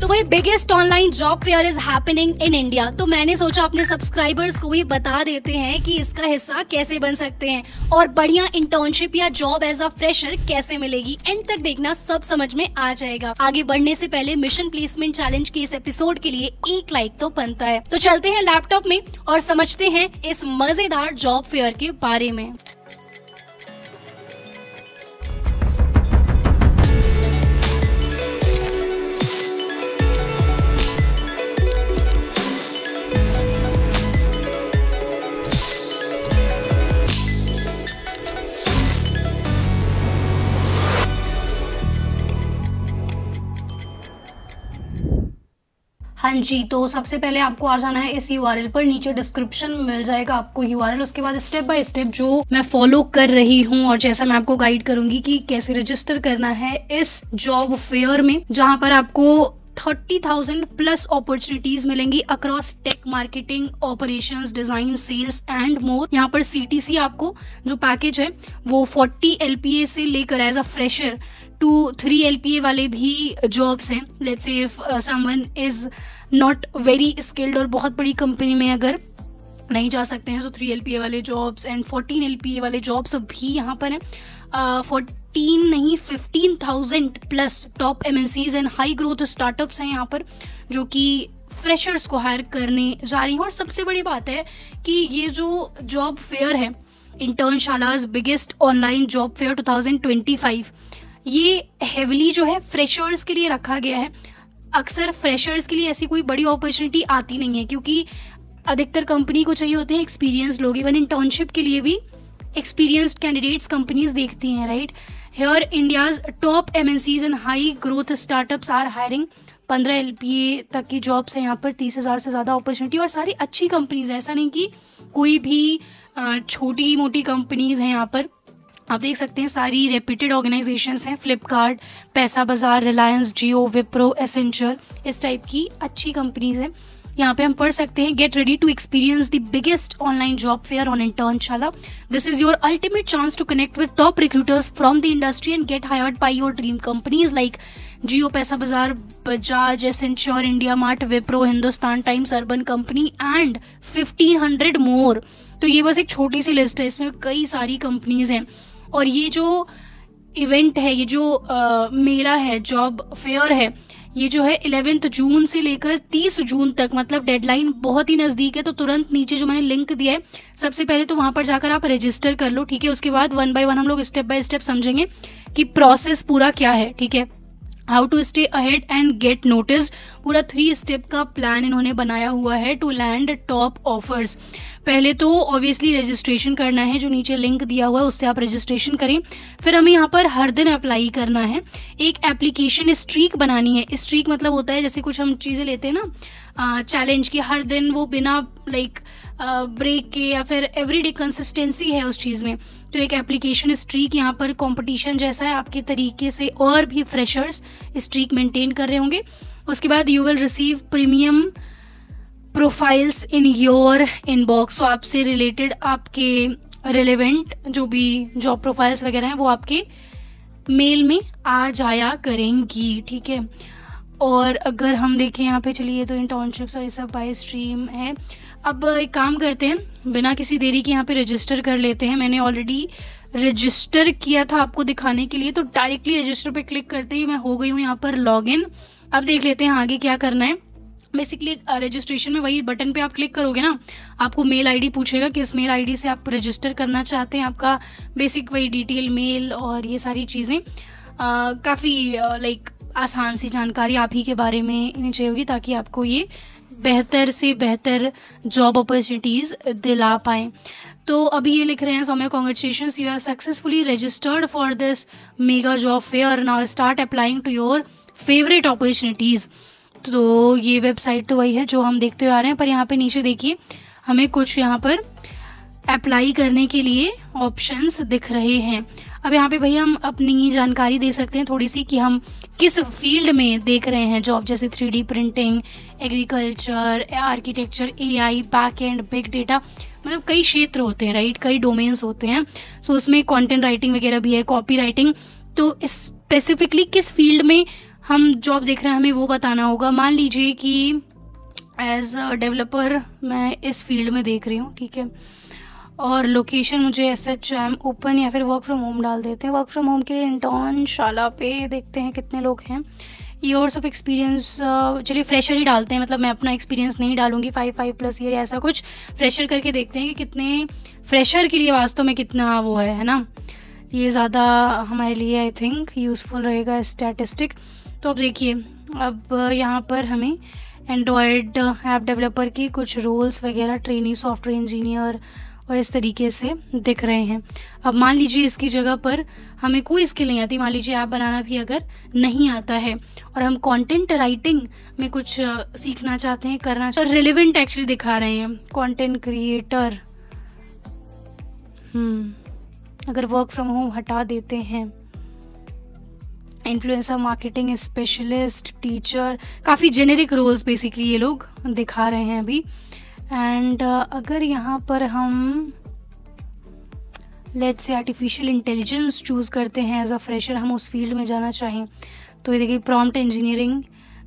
तो भाई biggest online job fair is happening in India. तो मैंने सोचा अपने सब्सक्राइबर्स को भी बता देते हैं कि इसका हिस्सा कैसे बन सकते हैं और बढ़िया इंटर्नशिप या जॉब एज अ फ्रेशर कैसे मिलेगी। एंड तक देखना, सब समझ में आ जाएगा। आगे बढ़ने से पहले मिशन प्लेसमेंट चैलेंज के इस एपिसोड के लिए 1 लाइक तो बनता है। तो चलते हैं लैपटॉप में और समझते हैं इस मजेदार जॉब फेयर के बारे में। हाँ जी, तो सबसे पहले आपको आ जाना है इस URL पर। नीचे डिस्क्रिप्शन में मिल जाएगा आपको URL। उसके बाद स्टेप बाय स्टेप जो मैं फॉलो कर रही हूँ और जैसा मैं आपको गाइड करूंगी कि कैसे रजिस्टर करना है इस जॉब फेयर में, जहाँ पर आपको 30,000 प्लस अपॉर्चुनिटीज मिलेंगी across tech, marketing, operations, design, sales and more. यहाँ पर CTC आपको जो पैकेज है वो 40 LPA से लेकर as a fresher to 3 LPA वाले भी जॉब्स हैं। Let's say if someone is not very skilled और बहुत बड़ी कंपनी में अगर नहीं जा सकते हैं तो 3 LPA वाले जॉब्स एंड 14 LPA वाले जॉब्स भी यहाँ पर हैं। 14 नहीं 15,000 plus top MNCs and high growth startups हैं यहाँ पर जो कि फ्रेशर्स को हायर करने जा रही हैं। और सबसे बड़ी बात है कि ये जो जॉब फेयर है, इंटर्नशालाज बिगेस्ट ऑनलाइन जॉब फेयर 2025, ये हेवली जो है फ्रेशर्स के लिए रखा गया है। अक्सर फ्रेशर्स के लिए ऐसी कोई बड़ी अपॉर्चुनिटी आती नहीं है क्योंकि अधिकतर कंपनी को चाहिए होते हैं एक्सपीरियंस लोग। इवन इंटर्नशिप के लिए भी एक्सपीरियंस्ड कैंडिडेट्स कंपनीज देखती हैं, right. Here India's top MNCs and high growth startups are hiring. 15 LPA तक की जॉब्स हैं यहाँ पर, 30,000 से ज़्यादा अपॉर्चुनिटी और सारी अच्छी कंपनीज हैं। ऐसा नहीं कि कोई भी छोटी मोटी कंपनीज हैं यहाँ पर। आप देख सकते हैं सारी रेप्यूटेड ऑर्गेनाइजेशंस हैं, फ्लिपकार्ट, पैसा बाजार, रिलायंस, जियो, विप्रो, एसेंचर, इस टाइप की अच्छी कंपनीज हैं। यहाँ पे हम पढ़ सकते हैं, get ready to experience the biggest online job fair on Internshala. This is your ultimate chance to connect with top recruiters from the industry and get hired by your dream companies like Jio, Paisa Bazaar, Bajaj, Accenture, India mart, Wipro, Hindustan Times, urban company and 1500 more. तो ये बस एक छोटी सी list है, इसमें कई सारी companies हैं। और ये जो इवेंट है, ये जो मेला है, जॉब फेयर है, ये जो है 11 जून से लेकर 30 जून तक, मतलब डेडलाइन बहुत ही नज़दीक है। तो तुरंत नीचे जो मैंने लिंक दिया है, सबसे पहले तो वहाँ पर जाकर आप रजिस्टर कर लो, ठीक है। उसके बाद 1 बाय 1 हम लोग स्टेप बाय स्टेप समझेंगे कि प्रोसेस पूरा क्या है, ठीक है। How to stay ahead and get noticed, पूरा 3 स्टेप का प्लान इन्होंने बनाया हुआ है टू लैंड टॉप ऑफर्स। पहले तो ऑब्वियसली रजिस्ट्रेशन करना है, जो नीचे लिंक दिया हुआ है उससे आप रजिस्ट्रेशन करें। फिर हमें यहाँ पर हर दिन अप्लाई करना है, एक एप्लीकेशन स्ट्रीक बनानी है। स्ट्रीक मतलब होता है जैसे कुछ हम चीज़ें लेते हैं ना चैलेंज की, हर दिन वो बिना लाइक ब्रेक के या फिर एवरीडे कंसिस्टेंसी है उस चीज़ में। तो एक एप्लीकेशन स्ट्रीक यहाँ पर कंपटीशन जैसा है, आपके तरीके से और भी फ्रेशर्स स्ट्रीक मेंटेन कर रहे होंगे। उसके बाद you will receive premium profiles in your inbox. तो आपसे रिलेटेड आपके रिलेवेंट जो भी जॉब प्रोफाइल्स वगैरह हैं वो आपके मेल में आ जाया करेंगी, ठीक है। और अगर हम देखें यहाँ पे, चलिए तो इंटर्नशिप्स और ये सब बाय स्ट्रीम है। अब एक काम करते हैं, बिना किसी देरी के यहाँ पे रजिस्टर कर लेते हैं। मैंने ऑलरेडी रजिस्टर किया था आपको दिखाने के लिए, तो डायरेक्टली रजिस्टर पे क्लिक करते ही मैं हो गई हूँ यहाँ पर लॉगिन। अब देख लेते हैं आगे क्या करना है। बेसिकली रजिस्ट्रेशन में वही बटन पे आप क्लिक करोगे ना, आपको मेल आईडी पूछेगा किस मेल आईडी से आप रजिस्टर करना चाहते हैं। आपका बेसिक वही डिटेल मेल और ये सारी चीज़ें, काफ़ी लाइक आसान सी जानकारी आप ही के बारे में इन्हें चाहिए होगी ताकि आपको ये बेहतर से बेहतर जॉब अपॉर्चुनिटीज़ दिला पाएँ। तो अभी ये लिख रहे हैं, Saumya congratulations, you have successfully registered for this mega job fair, now start applying to your favourite opportunities. तो ये वेबसाइट तो वही है जो हम देखते हुए आ रहे हैं, पर यहाँ पे नीचे देखिए हमें कुछ यहाँ पर अप्लाई करने के लिए ऑप्शंस दिख रहे हैं। अब यहाँ पे भैया हम अपनी जानकारी दे सकते हैं थोड़ी सी कि हम किस फील्ड में देख रहे हैं जॉब, जैसे 3D printing, agriculture, architecture, AI, back and, big data, मतलब कई क्षेत्र होते हैं, राइट, कई डोमेन्स होते हैं। सो उसमें कंटेंट राइटिंग वगैरह भी है, कॉपी राइटिंग। तो स्पेसिफिकली किस फील्ड में हम जॉब देख रहे हैं हमें वो बताना होगा। मान लीजिए कि एज अ डेवलपर मैं इस फील्ड में देख रही हूँ, ठीक है, और लोकेशन मुझे SHM ओपन या फिर वर्क फ्रॉम होम डाल देते हैं। वर्क फ्रॉम होम के लिए इंटर्नशाला पे देखते हैं कितने लोग हैं। ईयर्स ऑफ एक्सपीरियंस, चलिए फ्रेशर ही डालते हैं, मतलब मैं अपना एक्सपीरियंस नहीं डालूंगी 5+ ईयर ऐसा कुछ, फ्रेशर करके देखते हैं कि कितने फ्रेशर के लिए वास्तव में कितना वो है ना। ये ज़्यादा हमारे लिए आई थिंक यूज़फुल रहेगा स्टैटिस्टिक। तो अब देखिए, अब यहाँ पर हमें एंड्रॉयड ऐप डेवलपर की कुछ रोल्स वगैरह, ट्रेनी सॉफ्टवेयर इंजीनियर और इस तरीके से दिख रहे हैं। अब मान लीजिए इसकी जगह पर हमें कोई स्किल नहीं आती, मान लीजिए ऐप बनाना भी अगर नहीं आता है और हम कंटेंट राइटिंग में कुछ सीखना चाहते हैं, करना चाहते हैं, रिलेवेंट एक्चुअली दिखा रहे हैं कंटेंट क्रिएटर। अगर वर्क फ्रॉम होम हटा देते हैं, इन्फ्लुएंसर मार्केटिंग स्पेशलिस्ट, टीचर, काफ़ी जेनेरिक रोल्स बेसिकली ये लोग दिखा रहे हैं अभी। एंड अगर यहाँ पर हम let's say artificial intelligence choose करते हैं एज अ फ्रेशर, हम उस फील्ड में जाना चाहें, तो ये देखिए प्रॉम्प्ट इंजीनियरिंग,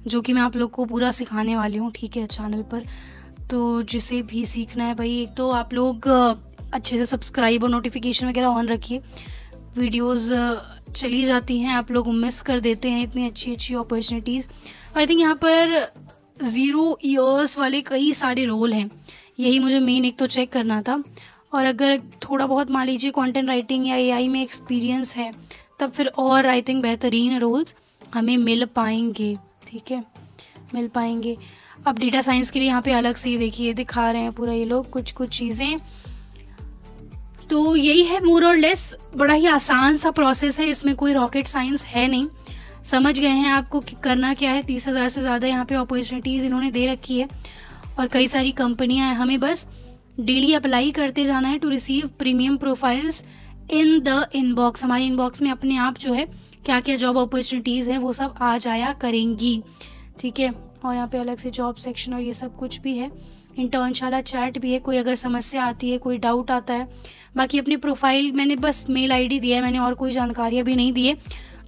जो कि मैं आप लोग को पूरा सिखाने वाली हूँ, ठीक है, चैनल पर। तो जिसे भी सीखना है भाई, एक तो आप लोग अच्छे से सब्सक्राइब और नोटिफिकेशन वगैरह ऑन रखिए। वीडियोस चली जाती हैं, आप लोग मिस कर देते हैं इतनी अच्छी अच्छी अपॉर्चुनिटीज़। आई थिंक यहाँ पर 0 ईयर्स वाले कई सारे रोल हैं, यही मुझे मेन एक तो चेक करना था। और अगर थोड़ा बहुत मान लीजिए कंटेंट राइटिंग या AI में एक्सपीरियंस है, तब फिर और आई थिंक बेहतरीन रोल्स हमें मिल पाएंगे, ठीक है, मिल पाएंगे। अब डेटा साइंस के लिए यहाँ पे अलग से देखिए दिखा रहे हैं पूरा ये लोग कुछ चीज़ें। तो यही है मोर और लेस, बड़ा ही आसान सा प्रोसेस है, इसमें कोई रॉकेट साइंस है नहीं। समझ गए हैं आपको कि करना क्या है। 30,000 से ज़्यादा यहाँ पे अपॉर्चुनिटीज़ इन्होंने दे रखी है और कई सारी कंपनियां हैं, हमें बस डेली अप्लाई करते जाना है to receive premium profiles in the inbox. हमारे इनबॉक्स में अपने आप जो है क्या क्या जॉब अपॉर्चुनिटीज़ हैं वो सब आ जाया करेंगी, ठीक है। और यहाँ पे अलग से जॉब सेक्शन और ये सब कुछ भी है, इंटर्नशाला चैट भी है, कोई अगर समस्या आती है, कोई डाउट आता है। बाकी अपनी प्रोफाइल मैंने बस मेल ID दिया है, मैंने और कोई जानकारियाँ भी नहीं दी है,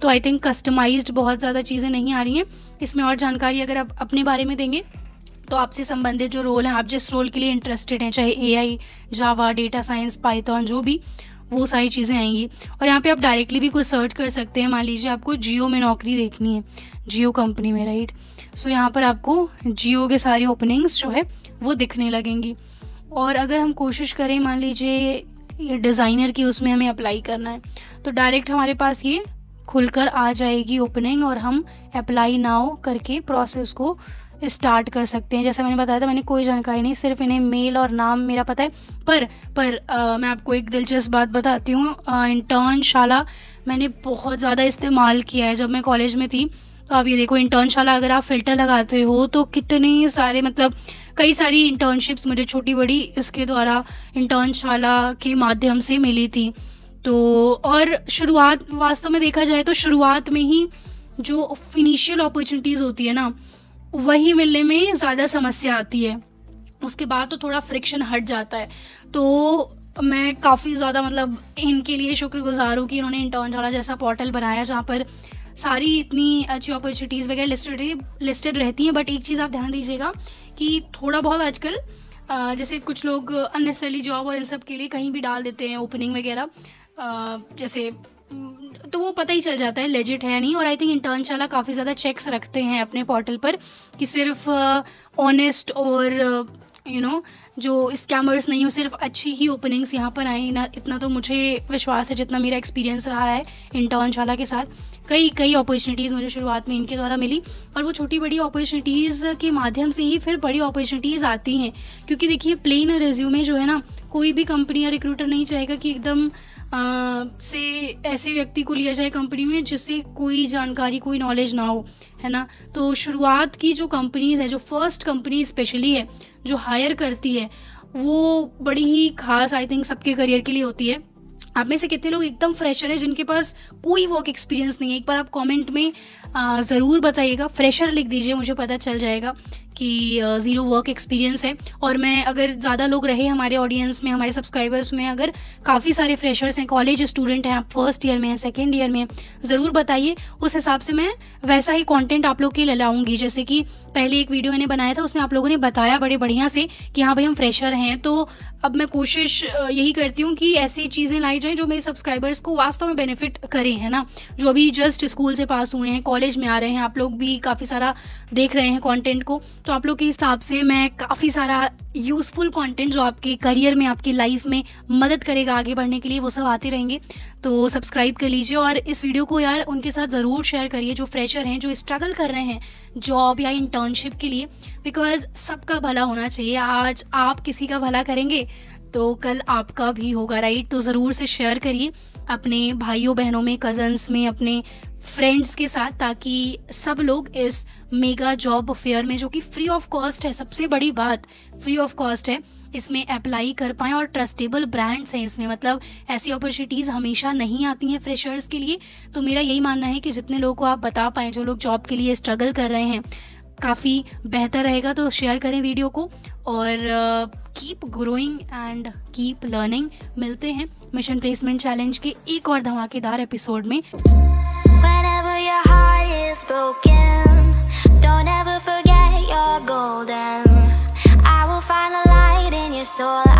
तो आई थिंक कस्टमाइज्ड बहुत ज़्यादा चीज़ें नहीं आ रही हैं इसमें। और जानकारी अगर आप अपने बारे में देंगे तो आपसे संबंधित जो रोल हैं, आप जिस रोल के लिए इंटरेस्टेड हैं, चाहे AI, जावा, डेटा साइंस, पाइथन, जो भी, वो सारी चीज़ें आएंगी। और यहाँ पे आप डायरेक्टली भी कुछ सर्च कर सकते हैं। मान लीजिए आपको जियो में नौकरी देखनी है, जियो कंपनी में, राइट, सो यहाँ पर आपको जियो के सारे ओपनिंग्स जो है वो दिखने लगेंगी। और अगर हम कोशिश करें, मान लीजिए ये डिज़ाइनर की, उसमें हमें अप्लाई करना है, तो डायरेक्ट हमारे पास ये खुलकर आ जाएगी ओपनिंग और हम अप्लाई नाउ करके प्रोसेस को स्टार्ट कर सकते हैं। जैसा मैंने बताया था, मैंने कोई जानकारी नहीं, सिर्फ इन्हें मेल और नाम मेरा पता है। पर मैं आपको एक दिलचस्प बात बताती हूँ, इंटर्नशाला मैंने बहुत ज़्यादा इस्तेमाल किया है जब मैं कॉलेज में थी। तो अब ये देखो, इंटर्नशाला अगर आप फ़िल्टर लगाते हो तो कितने सारे, मतलब कई सारी इंटर्नशिप्स मुझे छोटी बड़ी इसके द्वारा इंटर्नशाला के माध्यम से मिली थी। तो और शुरुआत, वास्तव में देखा जाए तो शुरुआत में ही जो इनिशियल अपॉर्चुनिटीज़ होती है ना, वही मिलने में ज़्यादा समस्या आती है, उसके बाद तो थोड़ा फ्रिक्शन हट जाता है। तो मैं काफ़ी ज़्यादा मतलब इनके लिए शुक्रगुजार हूँ कि इन्होंने इंटर्नशाला जैसा पोर्टल बनाया जहाँ पर सारी इतनी अच्छी अपॉर्चुनिटीज़ वगैरह लिस्टेड रहती हैं। बट एक चीज़ आप ध्यान दीजिएगा कि थोड़ा बहुत आजकल जैसे कुछ लोग अननेसेसरी जॉब और इन सब के लिए कहीं भी डाल देते हैं ओपनिंग वगैरह, जैसे, तो वो पता ही चल जाता है लेजिट है नहीं। और आई थिंक इंटर्नशाला काफ़ी ज़्यादा चेक्स रखते हैं अपने पोर्टल पर कि सिर्फ ऑनेस्ट और जो स्कैमर्स नहीं हो, सिर्फ अच्छी ही ओपनिंग्स यहाँ पर आए ना। इतना तो मुझे विश्वास है, जितना मेरा एक्सपीरियंस रहा है इंटर्नशाला के साथ, कई अपॉर्चुनिटीज़ मुझे शुरुआत में इनके द्वारा मिली। और वो छोटी बड़ी अपॉर्चुनिटीज़ के माध्यम से ही फिर बड़ी अपॉर्चुनिटीज़ आती हैं। क्योंकि देखिए, प्लेन रिज्यूमे जो है ना, कोई भी कंपनी या रिक्रूटर नहीं चाहेगा कि एकदम से ऐसे व्यक्ति को लिया जाए कंपनी में जिससे कोई जानकारी, कोई नॉलेज ना हो, है ना। तो शुरुआत की जो कंपनीज़ है, जो फर्स्ट कंपनी स्पेशली है जो हायर करती है, वो बड़ी ही खास आई थिंक सबके करियर के लिए होती है। आप में से कितने लोग एकदम फ्रेशर है जिनके पास कोई वर्क एक्सपीरियंस नहीं है? एक बार आप कमेंट में ज़रूर बताइएगा, फ्रेशर लिख दीजिए, मुझे पता चल जाएगा कि ज़ीरो वर्क एक्सपीरियंस है। और मैं अगर ज़्यादा लोग रहे हमारे ऑडियंस में, हमारे सब्सक्राइबर्स में, अगर काफ़ी सारे फ्रेशर्स हैं, कॉलेज स्टूडेंट हैं, आप फर्स्ट ईयर में हैं, सेकेंड ईयर में, ज़रूर बताइए। उस हिसाब से मैं वैसा ही कंटेंट आप लोग के लिए लाऊंगी। जैसे कि पहले एक वीडियो मैंने बनाया था, उसमें आप लोगों ने बताया बड़े बढ़िया से कि हाँ भाई हम फ्रेशर हैं, तो अब मैं कोशिश यही करती हूँ कि ऐसी चीज़ें लाई जाएँ जो मेरे सब्सक्राइबर्स को वास्तव में बेनिफिट करें, है ना। जो अभी जस्ट स्कूल से पास हुए हैं, कॉलेज में आ रहे हैं, आप लोग भी काफ़ी सारा देख रहे हैं कंटेंट को, तो आप लोग के हिसाब से मैं काफ़ी सारा यूज़फुल कंटेंट जो आपके करियर में, आपकी लाइफ में मदद करेगा आगे बढ़ने के लिए, वो सब आते रहेंगे। तो सब्सक्राइब कर लीजिए और इस वीडियो को यार उनके साथ ज़रूर शेयर करिए जो फ्रेशर हैं, जो स्ट्रगल कर रहे हैं जॉब या इंटर्नशिप के लिए, बिकॉज सबका भला होना चाहिए। आज आप किसी का भला करेंगे तो कल आपका भी होगा, राइट। तो ज़रूर से शेयर करिए अपने भाइयों बहनों में, कज़न्स में, अपने फ्रेंड्स के साथ, ताकि सब लोग इस मेगा जॉब फेयर में, जो कि फ्री ऑफ कॉस्ट है, सबसे बड़ी बात फ्री ऑफ कॉस्ट है, इसमें अप्लाई कर पाएँ। और ट्रस्टेबल ब्रांड्स हैं इसमें, मतलब ऐसी अपॉर्चुनिटीज़ हमेशा नहीं आती हैं फ्रेशर्स के लिए। तो मेरा यही मानना है कि जितने लोगों को आप बता पाएँ, जो लोग जॉब के लिए स्ट्रगल कर रहे हैं, काफ़ी बेहतर रहेगा। तो शेयर करें वीडियो को और keep growing and keep learning. मिलते हैं मिशन प्लेसमेंट चैलेंज के एक और धमाकेदार एपिसोड में। Whenever your heart is broken, don't ever forget you're golden. I will find a light in your soul.